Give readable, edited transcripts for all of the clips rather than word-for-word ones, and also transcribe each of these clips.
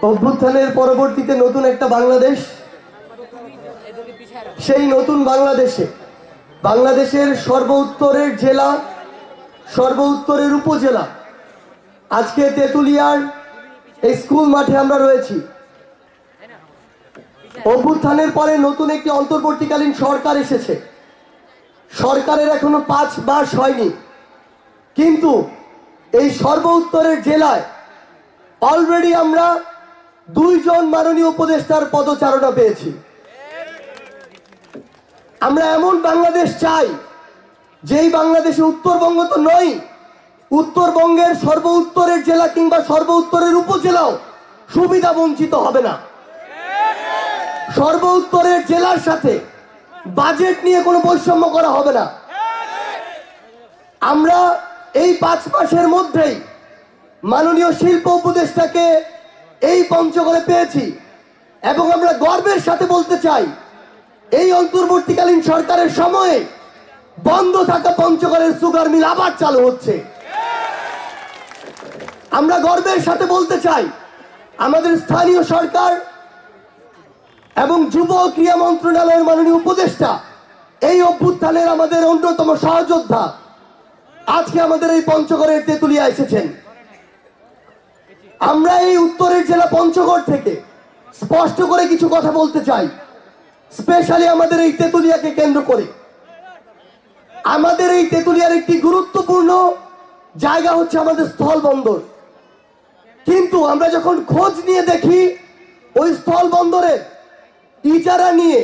অভ্যুত্থানের পরবর্তীতে নতুন একটা বাংলাদেশ, সেই নতুন বাংলাদেশে বাংলাদেশের সর্বোত্তরের জেলা, সর্বোত্তরের উপজেলা, আজকে তেঁতুলিয়ার এই স্কুল মাঠে আমরা রয়েছি। অভ্যুত্থানের পরে নতুন একটি অন্তর্বর্তীকালীন সরকার এসেছে। সরকারের এখনো 5 মাস হয়নি, কিন্তু এই সর্বোত্তরের জেলায় অলরেডি আমরা 2 জন মাননীয় উপদেষ্টার পদচারণা পেয়েছি। আমরা এমন বাংলাদেশ চাই যেই বাংলাদেশে উত্তরবঙ্গ তো নয়, উত্তরবঙ্গের সর্বোত্তরের জেলা কিংবা সর্বোত্তরের উপজেলাও সুবিধা বঞ্চিত হবে না। সর্বোত্তরের জেলার সাথে বাজেট নিয়ে কোনো বৈষম্য করা হবে না। আমরা এই 5 মাসের মধ্যেই মাননীয় শিল্প উপদেষ্টাকে এই পঞ্চগড়ে পেয়েছি এবং আমরা গর্বের সাথে বলতে চাই এই অন্তর্বর্তীকালীন সরকারের সময়ে বন্ধ থাকা পঞ্চগড়ের সুগার মিল আবার চালু হচ্ছে। আমরা গর্বের সাথে বলতে চাই আমাদের স্থানীয় সরকার এবং যুব ও ক্রীড়া মন্ত্রণালয়ের মাননীয় উপদেষ্টা এই অভ্যুত্থানের আমাদের অন্যতম সহযোদ্ধা আজকে আমাদের এই পঞ্চগড়ের তেঁতুলিয়া এসেছেন। আমরা এই উত্তরের জেলা পঞ্চগড় থেকে স্পষ্ট করে কিছু কথা বলতে চাই, স্পেশালি আমাদের এই তেঁতুলিয়াকে কেন্দ্র করে। আমাদের এই তেঁতুলিয়ার একটি গুরুত্বপূর্ণ জায়গা হচ্ছে আমাদের স্থল বন্দর, কিন্তু আমরা যখন খোঁজ নিয়ে দেখি ওই স্থল বন্দরে ইজারা নিয়ে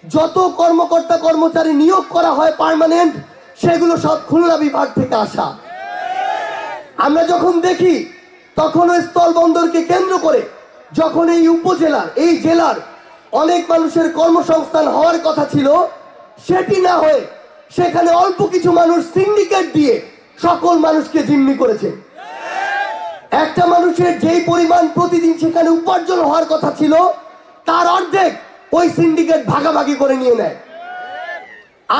যত কর্মকর্তা কর্মচারী নিয়োগ করা হয় পার্মানেন্ট, সেগুলো সব খুলনা বিভাগ থেকে আসা। আমরা যখন দেখি তখন ওই স্থল বন্দরকে কেন্দ্র করে যখন এই উপজেলার এই জেলার অনেক মানুষের কর্মসংস্থান হওয়ার কথা ছিল, সেটি না হয়ে সেখানে অল্প কিছু মানুষ সিন্ডিকেট দিয়ে সকল মানুষকে জিম্মি করেছে। একটা মানুষের যেই পরিমাণ প্রতিদিন সেখানে উপার্জন হওয়ার কথা ছিল তার অর্ধেক ওই সিন্ডিকেট ভাগাভাগি করে নিয়ে নেয়।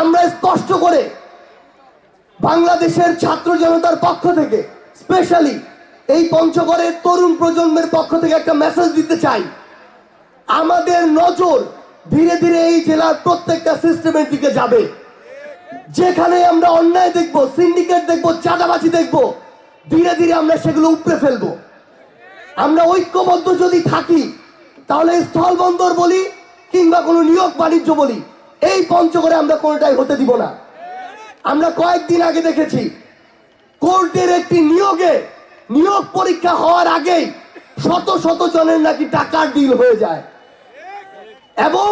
আমরা স্পষ্ট করে বাংলাদেশের ছাত্র জনতার পক্ষ থেকে, স্পেশালি এই পঞ্চগড়ের তরুণ প্রজন্মের পক্ষ থেকে একটা মেসেজ দিতে চাই। আমাদের নজর ধীরে ধীরে এই জেলার প্রত্যেকটা সিস্টেমের দিকে যাবে। যেখানে আমরা অন্যায় দেখব, সিন্ডিকেট দেখব, চাঁদাবাজি দেখব, ধীরে ধীরে আমরা সেগুলো উপড়ে ফেলবো। আমরা ঐক্যবদ্ধ যদি থাকি তাহলে স্থল বন্দর বলি কিংবা কোনো নিয়োগ বাণিজ্য বলি, এই পঞ্চগড়ে আমরা কোনোটাই হতে দিব না। আমরা কয়েকদিন আগে দেখেছি কোর্টের একটি নিয়োগ পরীক্ষা হওয়ার আগেই শত শত জনের নাকি টাকার ডিল হয়ে যায় এবং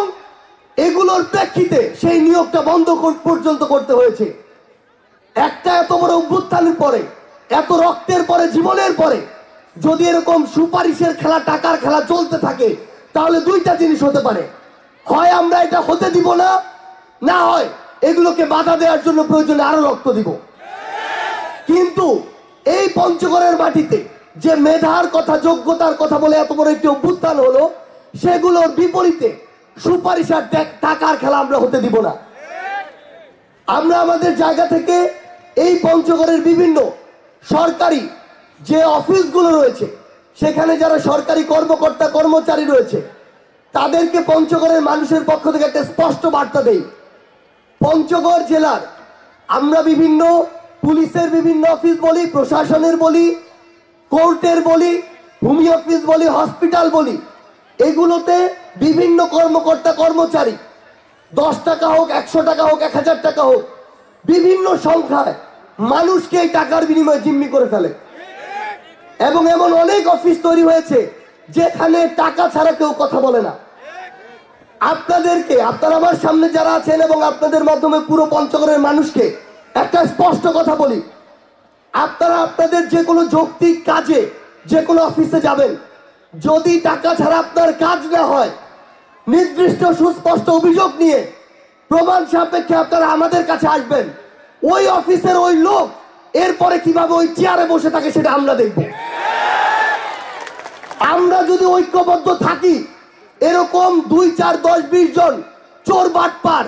এগুলোর প্রেক্ষিতে সেই নিয়োগটা বন্ধ পর্যন্ত করতে হয়েছে। একটা এত বড় অভ্যুত্থানের পরে, এত রক্তের পরে, জীবনের পরে যদি এরকম সুপারিশের খেলা, টাকার খেলা চলতে থাকে, তাহলে 2টা জিনিস হতে পারে। হয় আমরা এটা হতে দিব না, না হয় এগুলোকে বাধা দেওয়ার জন্য প্রয়োজনে আরো রক্ত দিব। কিন্তু এই পঞ্চগড়ের মাটিতে যে মেধার কথা, যোগ্যতার কথা বলে এত বড় একটি অভ্যুত্থান হলো, সেগুলোর বিপরীতে সুপারিশ আর টাকার খেলা আমরা হতে দিব না। আমরা আমাদের জায়গা থেকে এই পঞ্চগড়ের বিভিন্ন সরকারি যে অফিসগুলো রয়েছে, সেখানে যারা সরকারি কর্মকর্তা কর্মচারী রয়েছে, তাদেরকে পঞ্চগড়ের মানুষের পক্ষ থেকে একটা স্পষ্ট বার্তা দেই। পঞ্চগড় জেলার আমরা বিভিন্ন পুলিশের বিভিন্ন অফিস বলি, প্রশাসনের বলি, কোর্টের বলি, ভূমি অফিস বলি, হসপিটাল বলি, এগুলোতে বিভিন্ন কর্মকর্তা কর্মচারী 10 টাকা হোক, 100 টাকা হোক, 1000 টাকা হোক, বিভিন্ন সংখ্যায় মানুষকে এই টাকার বিনিময়ে জিম্মি করে ফেলে। এবং এমন অনেক অফিস তৈরি হয়েছে যেখানে টাকা ছাড়া কেউ কথা বলে না। আপনাদেরকে, আপনারা আমার সামনে যারা আছেন এবং আপনাদের মাধ্যমে পুরো পঞ্চগড়ের মানুষকে একটা স্পষ্ট কথা বলি, আপনারা আপনাদের যে কোনো যৌক্তিক কাজে যে কোনো অফিসে যাবেন, যদি টাকা ছাড়া আপনার কাজ না হয়, নির্দিষ্ট সুস্পষ্ট অভিযোগ নিয়ে প্রমাণ সাপেক্ষে আপনারা আমাদের কাছে আসবেন। ওই অফিসের ওই লোক এরপরে কিভাবে ওই চেয়ারে বসে থাকে সেটা আমরা দেখব। আমরা যদি ঐক্যবদ্ধ থাকি, এরকম 2, 4, 10, 20 জন চোর বাটপার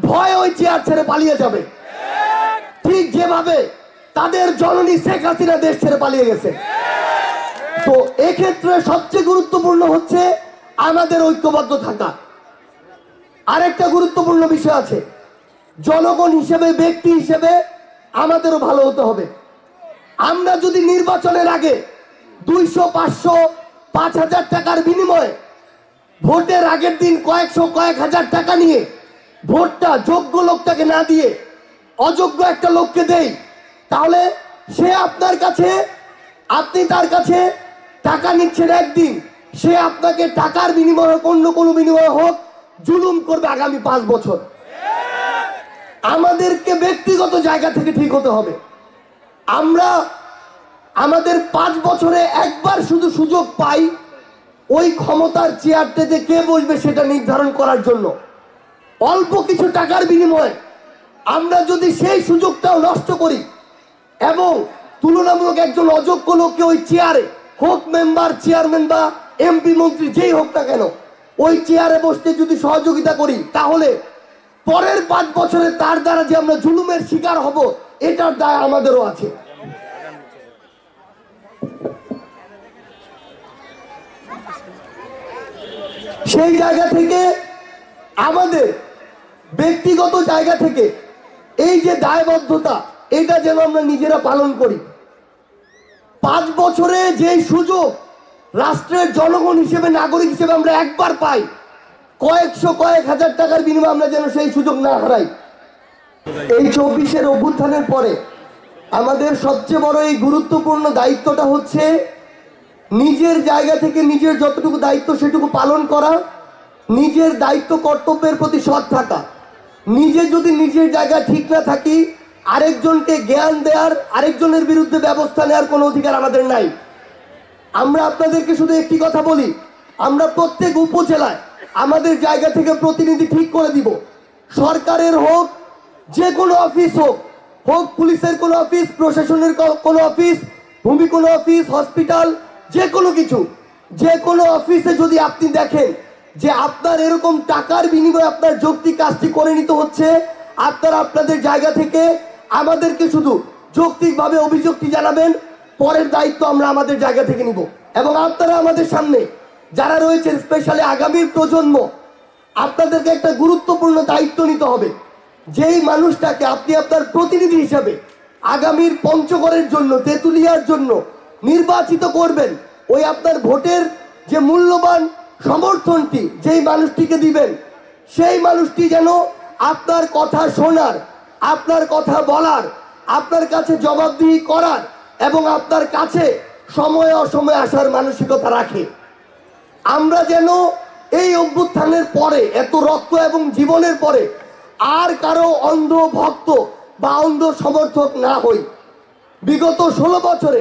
ভয় ওই চেয়ার ছেড়ে পালিয়ে যাবে, ঠিক যেভাবে তাদের জননী শেখ হাসিনা দেশ ছেড়ে পালিয়ে গেছে। তো এক্ষেত্রে সবচেয়ে গুরুত্বপূর্ণ হচ্ছে আমাদের ঐক্যবদ্ধ থাকা। আরেকটা গুরুত্বপূর্ণ বিষয় আছে, জনগণ হিসেবে, ব্যক্তি হিসেবে আমাদেরও ভালো হতে হবে। আমরা যদি নির্বাচনের আগে 200, 500, 5,000 টাকার বিনিময়ে ভোটের আগের দিন কয়েকশো, কয়েক হাজার টাকা নিয়ে ভোটটা যোগ্য লোকটাকে না দিয়ে অযোগ্য একটা লোককে দেই, তাহলে সে আপনার কাছে, আপনি তার কাছে টাকা নিচ্ছেন একদিন, সে আপনাকে টাকার বিনিময়ে হোক, অন্য কোনো বিনিময়ে হোক, জুলুম করবে আগামী 5 বছর। আমাদেরকে ব্যক্তিগত জায়গা থেকে ঠিক হতে হবে। আমরা আমাদের 5 বছরে একবার শুধু সুযোগ পাই ওই ক্ষমতার চেয়ারটাতে কে বসবে সেটা নির্ধারণ করার জন্য। অল্প কিছু টাকার বিনিময়ে আমরা যদি সেই সুযোগটাও নষ্ট করি এবং তুলনামূলক একজন অযোগ্য লোককে ওই চেয়ারে, হোক মেম্বার, চেয়ারম্যান বা এমপি, মন্ত্রী যেই হোক না কেন, ওই চেয়ারে বসতে যদি সহযোগিতা করি, তাহলে পরের 5 বছরে তার দ্বারা যে আমরা জুলুমের শিকার হব, এটার দায় আমাদেরও আছে। সেই জায়গা থেকে, আমাদের ব্যক্তিগত জায়গা থেকে এই যে দায়বদ্ধতা, এটা যেন আমরা নিজেরা পালন করি। 5 বছরে যে সুযোগ রাষ্ট্রের জনগণ হিসেবে, নাগরিক হিসেবে আমরা একবার পাই, কয়েকশো, কয়েক হাজার টাকার বিনিময়ে আমরা যেন সেই সুযোগ না হারাই। এই 24-এর অভ্যুত্থানের পরে আমাদের সবচেয়ে বড় এই গুরুত্বপূর্ণ দায়িত্বটা হচ্ছে নিজের জায়গা থেকে নিজের যতটুকু দায়িত্ব সেটুকু পালন করা, নিজের দায়িত্ব কর্তব্যের প্রতি সৎ থাকা। নিজে যদি নিজের জায়গায় ঠিক না থাকি, আরেকজনকে জ্ঞান দেওয়ার, আরেকজনের বিরুদ্ধে ব্যবস্থা নেওয়ার কোনো অধিকার আমাদের নাই। আমরা আপনাদেরকে শুধু একটি কথা বলি, আমরা প্রত্যেক উপজেলায় আমাদের জায়গা থেকে প্রতিনিধি ঠিক করে দিব। সরকারের হোক, যে কোনো অফিস হোক, হোক পুলিশের কোনো অফিস, প্রশাসনের কোনো অফিস, ভূমি কোনো অফিস, হসপিটাল, যে কোনো কিছু, যে কোনো অফিসে যদি আপনি দেখেন যে আপনার এরকম টাকার বিনিময়ে আপনার যৌক্তিক কাজটি করে নিতে হচ্ছে, আপনারা আপনাদের জায়গা থেকে আমাদেরকে শুধু যৌক্তিকভাবে অভিযোগটি জানাবেন, পরের দায়িত্ব আমরা আমাদের জায়গা থেকে নিব। এবং আপনারা আমাদের সামনে যারা রয়েছেন, স্পেশালি আগামীর প্রজন্ম, আপনাদেরকে একটা গুরুত্বপূর্ণ দায়িত্ব নিতে হবে। যেই মানুষটাকে আপনি আপনার প্রতিনিধি হিসাবে আগামীর পঞ্চগড়ের জন্য, তেঁতুলিয়ার জন্য নির্বাচিত করবেন, ওই আপনার ভোটের যে মূল্যবান সমর্থনটি যেই মানুষটিকে দিবেন, সেই মানুষটি যেন আপনার কথা শোনার, আপনার কথা বলার, আপনার কাছে জবাবদিহি করার এবং আপনার কাছে সময়ে অসময়ে আসার মানসিকতা রাখে। আমরা যেন এই অভ্যুত্থানের পরে, এত রক্ত এবং জীবনের পরে আর কারো অন্ধ ভক্ত বা অন্ধ সমর্থক না হই। বিগত 16 বছরে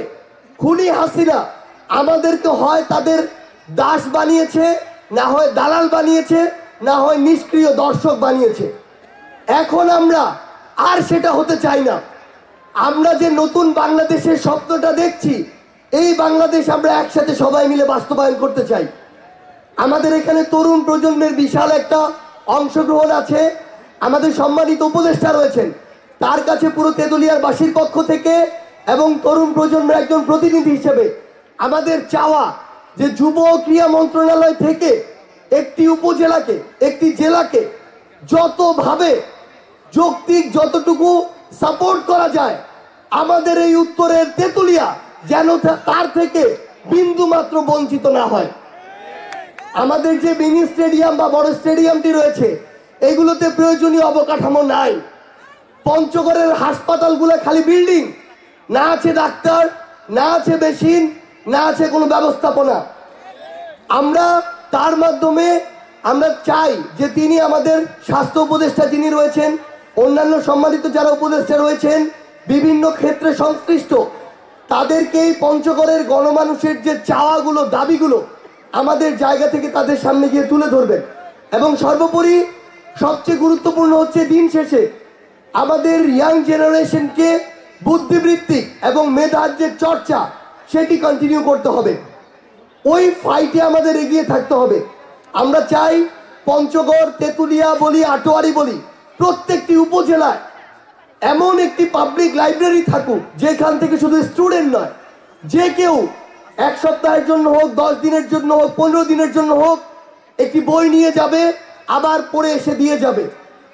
খুনি হাসিনা আমাদেরকে হয় তাদের দাস বানিয়েছে, না হয় দালাল বানিয়েছে, না হয় নিষ্ক্রিয় দর্শক বানিয়েছে। এখন আমরা আর সেটা হতে চাই না। আমরা যে নতুন বাংলাদেশের স্বপ্নটা দেখছি, এই বাংলাদেশ আমরা একসাথে সবাই মিলে বাস্তবায়ন করতে চাই। আমাদের এখানে তরুণ প্রজন্মের বিশাল একটা অংশগ্রহণ আছে। আমাদের সম্মানিত উপদেষ্টা রয়েছেন, তার কাছে পুরো তেঁতুলিয়ার বাসীর পক্ষ থেকে এবং তরুণ প্রজন্মের একজন প্রতিনিধি হিসেবে আমাদের চাওয়া যে যুব ও ক্রীড়া মন্ত্রণালয় থেকে একটি উপজেলাকে, একটি জেলাকে যতভাবে যৌক্তিক যতটুকু সাপোর্ট করা যায়, আমাদের এই উত্তরের তেঁতুলিয়া যেন তার থেকে বিন্দু মাত্র বঞ্চিত না হয়। আমাদের যে মিনি স্টেডিয়াম বা বড় স্টেডিয়ামটি রয়েছে, এগুলোতে প্রয়োজনীয় অবকাঠামো নাই। পঞ্চগড়ের হাসপাতালগুলো খালি বিল্ডিং, না আছে ডাক্তার, না আছে মেশিন, না আছে কোনো ব্যবস্থাপনা। আমরা তার মাধ্যমে আমরা চাই যে তিনি আমাদের স্বাস্থ্য উপদেষ্টা যিনি রয়েছেন, অন্যান্য সম্মানিত যারা উপদেষ্টা রয়েছেন বিভিন্ন ক্ষেত্রে সংশ্লিষ্ট, তাদেরকেই পঞ্চগড়ের গণমানুষের যে চাওয়াগুলো, দাবিগুলো আমাদের জায়গা থেকে তাদের সামনে গিয়ে তুলে ধরবেন। এবং সর্বোপরি সবচেয়ে গুরুত্বপূর্ণ হচ্ছে দিন শেষে আমাদের ইয়াং জেনারেশনকে বুদ্ধিবৃত্তিক এবং মেধার যে চর্চা, সেটি কন্টিনিউ করতে হবে। ওই ফাইটে আমাদের এগিয়ে থাকতে হবে। আমরা চাই পঞ্চগড়, তেঁতুলিয়া বলি, আটোয়ারি বলি, প্রত্যেকটি উপজেলায় এমন একটি পাবলিক লাইব্রেরি থাকুক যেখান থেকে শুধু স্টুডেন্ট নয়, যে কেউ এক সপ্তাহের জন্য হোক, 10 দিনের জন্য হোক, 15 দিনের জন্য হোক, একটি বই নিয়ে যাবে, আবার পড়ে এসে দিয়ে যাবে।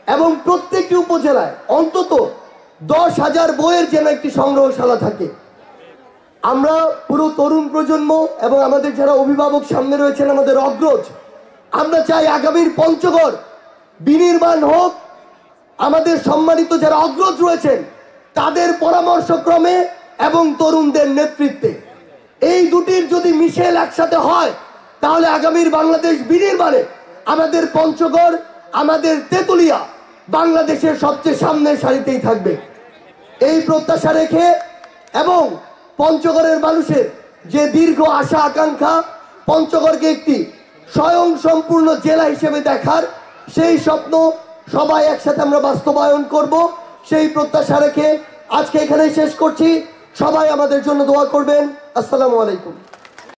এবং প্রত্যেকটি উপজেলায় অন্তত 10,000 বইয়ের যেন একটি সংগ্রহশালা থাকে। আমরা পুরো তরুণ প্রজন্ম এবং আমাদের যারা অভিভাবক সামনে রয়েছেন, আমাদের অগ্রজ, আমরা চাই আগামীর পঞ্চগড় বিনির্মাণ হোক আমাদের সম্মানিত যারা অগ্রজ রয়েছেন তাদের পরামর্শক্রমে এবং তরুণদের নেতৃত্বে। এই দুটির যদি মিশেল একসাথে হয় তাহলে আগামীর বাংলাদেশ বিনির্মাণে আমাদের পঞ্চগড়, আমাদের তেতুলিয়া বাংলাদেশের সবচেয়ে সামনের সারিতেই থাকবে। এই প্রত্যাশা রেখে এবং পঞ্চগড়ের মানুষের যে দীর্ঘ আশা আকাঙ্ক্ষা পঞ্চগড়কে একটি স্বয়ং সম্পূর্ণ জেলা হিসেবে দেখার, সেই স্বপ্ন সবাই একসাথে আমরা বাস্তবায়ন করব, সেই প্রত্যাশা রেখে আজকে এখানেই শেষ করছি। সবাই আমাদের জন্য দোয়া করবেন। আসসালামু আলাইকুম।